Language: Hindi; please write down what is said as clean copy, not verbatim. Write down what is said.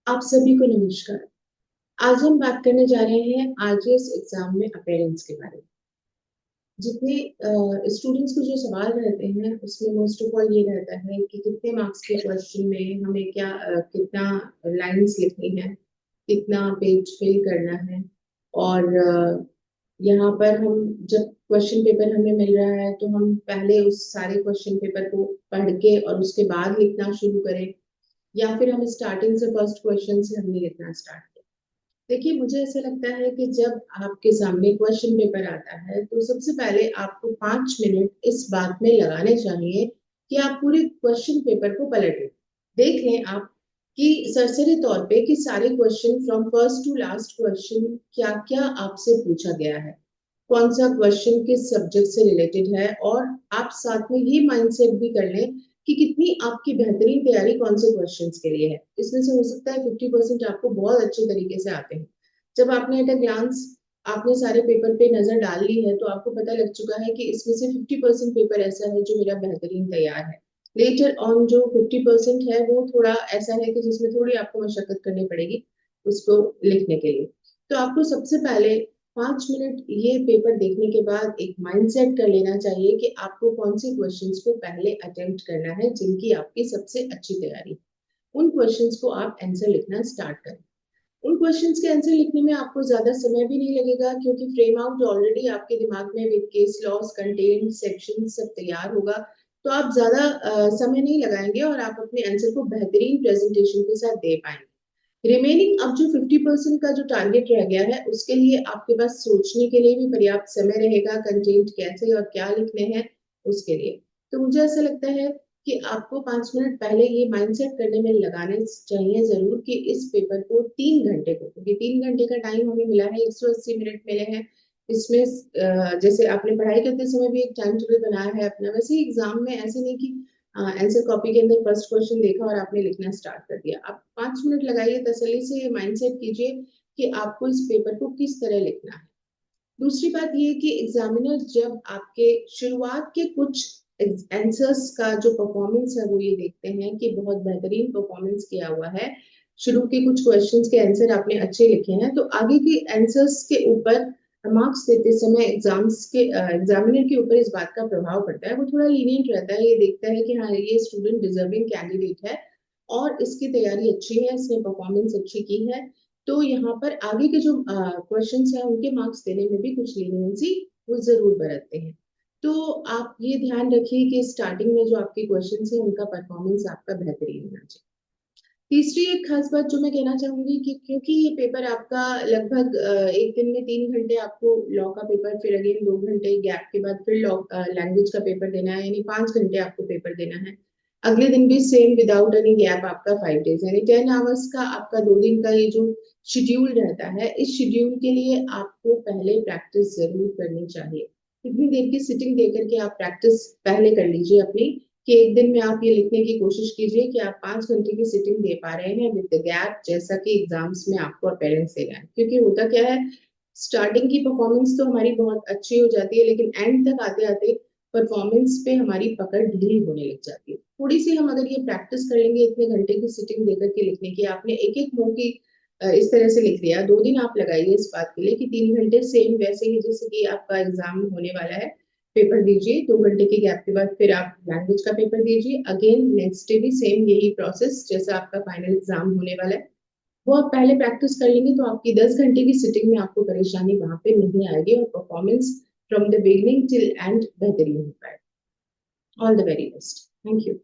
आप सभी को नमस्कार। आज हम बात करने जा रहे हैं आरजीएस एग्जाम में अपीयरेंस के बारे में। जितने स्टूडेंट्स को जो सवाल रहते हैं उसमें मोस्ट ऑफ ऑल ये रहता है कि कितने मार्क्स के क्वेश्चन में हमें कितना लाइंस लिखनी है, कितना पेज फिल करना है। और यहाँ पर हम जब क्वेश्चन पेपर हमें मिल रहा है तो हम पहले उस सारे क्वेश्चन पेपर को पढ़ के और उसके बाद लिखना शुरू करें, या फिर हम स्टार्टिंग से फर्स्ट क्वेश्चन से हमने लिखना स्टार्ट किया। देखिए, मुझे ऐसा लगता है कि जब आपके सामने क्वेश्चन पेपर आता है तो सबसे पहले आपको 5 मिनट इस बात में लगाने चाहिए कि आप पूरे क्वेश्चन पेपर को पलटें। देख लें आप कि सरसरी तौर पे कि सारे question from first to last question क्या क्या आपसे पूछा गया है, कौन सा क्वेश्चन किस सब्जेक्ट से रिलेटेड है। और आप साथ में ये माइंडसेट भी कर लें कि कितनी आपकी बेहतरीन तैयारी कौन से क्वेश्चंस के लिए है। इसमें से हो सकता है 50% आपको बहुत अच्छे तरीके से आते हैं। जब आपने एट अ ग्लांस आपने सारे पेपर पे नजर डाल ली है तो आपको पता लग चुका है कि इसमें से 50% पेपर ऐसा है जो मेरा बेहतरीन तैयार है। लेटर ऑन जो 50% है वो थोड़ा ऐसा है कि जिसमें थोड़ी आपको मशक्कत करनी पड़ेगी उसको लिखने के लिए। तो आपको सबसे पहले 5 मिनट ये पेपर देखने के बाद एक माइंडसेट कर लेना चाहिए कि आपको कौन से क्वेश्चंस को पहले अटेम्प्ट करना है जिनकी आपकी सबसे अच्छी तैयारी। उन क्वेश्चंस को आप आंसर लिखना स्टार्ट करें। उन क्वेश्चंस के आंसर लिखने में आपको ज्यादा समय भी नहीं लगेगा क्योंकि फ्रेम आउट ऑलरेडी आपके दिमाग में with case laws content section सब तैयार होगा। तो आप ज्यादा समय नहीं लगाएंगे और आप अपने आंसर को बेहतरीन प्रेजेंटेशन के साथ दे पाएंगे। रिमेनिंग अब जो 50% का जो टारगेट रह गया है उसके लिए आपके पास सोचने के लिए भी पर्याप्त समय रहेगा, कंटेंट कैसे और क्या लिखने हैं उसके लिए। तो मुझे ऐसा लगता है कि आपको 5 मिनट पहले ये माइंडसेट करने में लगाने चाहिए जरूर कि इस पेपर को 3 घंटे को, क्योंकि 3 घंटे का टाइम हमें मिला है, 180 मिनट मिले हैं। इसमें जैसे आपने पढ़ाई करते समय भी एक टाइम टेबल बनाया है अपना, वैसे ही एग्जाम में ऐसे नहीं कि आंसर कॉपी के अंदर फर्स्ट क्वेश्चन देखा और आपने लिखना स्टार्ट कर दिया। आप 5 मिनट लगाइए, तसल्ली से ये माइंडसेट कीजिए कि आपको इस पेपर को किस तरह लिखना है। दूसरी बात ये कि एग्जामिनर जब आपके शुरुआत के कुछ आंसर्स का जो परफॉर्मेंस है वो ये देखते हैं कि बहुत बेहतरीन परफॉर्मेंस किया हुआ है, शुरू के कुछ क्वेश्चंस के आंसर आपने अच्छे लिखे हैं, तो आगे के आंसर्स के ऊपर मार्क्स देते समय एग्जामिनर के ऊपर इस बात का प्रभाव पड़ता है। वो थोड़ा लीनियंट रहता है, ये देखता है कि हाँ ये स्टूडेंट डिजर्विंग कैंडिडेट है और इसकी तैयारी अच्छी है, इसने परफॉर्मेंस अच्छी की है। तो यहाँ पर आगे के जो क्वेश्चंस हैं उनके मार्क्स देने में भी कुछ लीनियंसी वो जरूर बरतते हैं। तो आप ये ध्यान रखिए कि स्टार्टिंग में जो आपके क्वेश्चंस हैं उनका परफॉर्मेंस आपका बेहतरीन होना चाहिए। तीसरी एक खास बात जो मैं कहना चाहूंगी कि क्योंकि ये पेपर आपका लगभग एक दिन में 3 घंटे आपको लॉ का पेपर, फिर अगेन 2 घंटे गैप के बाद फिर लॉ लैंग्वेज का पेपर देना है, यानी 5 घंटे आपको पेपर देना है। अगले दिन भी सेम विदाउट एनी गैप आपका 5 डेज, यानी 10 आवर्स का आपका 2 दिन का ये जो शेड्यूल रहता है, इस शेड्यूल के लिए आपको पहले प्रैक्टिस जरूर करनी चाहिए। कितनी देर की सिटिंग देकर के आप प्रैक्टिस पहले कर लीजिए अपनी, कि एक दिन में आप ये लिखने की कोशिश कीजिए कि आप 5 घंटे की सिटिंग दे पा रहे हैं विद गैप, जैसा कि एग्जाम्स में आपको अपीयरेंस देगा है। क्योंकि होता क्या है, स्टार्टिंग की परफॉर्मेंस तो हमारी बहुत अच्छी हो जाती है लेकिन एंड तक आते आते परफॉर्मेंस पे हमारी पकड़ ढीली होने लग जाती है। थोड़ी सी हम अगर ये प्रैक्टिस कर लेंगे इतने घंटे की सिटिंग देकर के लिखने की, आपने एक एक मौके इस तरह से लिख लिया, 2 दिन आप लगाइए इस बात के लिए कि 3 घंटे सेम वैसे ही जैसे कि आपका एग्जाम होने वाला है पेपर दीजिए, 2 घंटे के गैप के बाद फिर आप लैंग्वेज का पेपर दीजिए, अगेन नेक्स्ट डे भी सेम यही प्रोसेस जैसा आपका फाइनल एग्जाम होने वाला है। वो आप पहले प्रैक्टिस कर लेंगे तो आपकी 10 घंटे की सिटिंग में आपको परेशानी वहां पे नहीं आएगी और performance from the beginning till and बेहतरीन हो पाएगा। All the very best, thank you.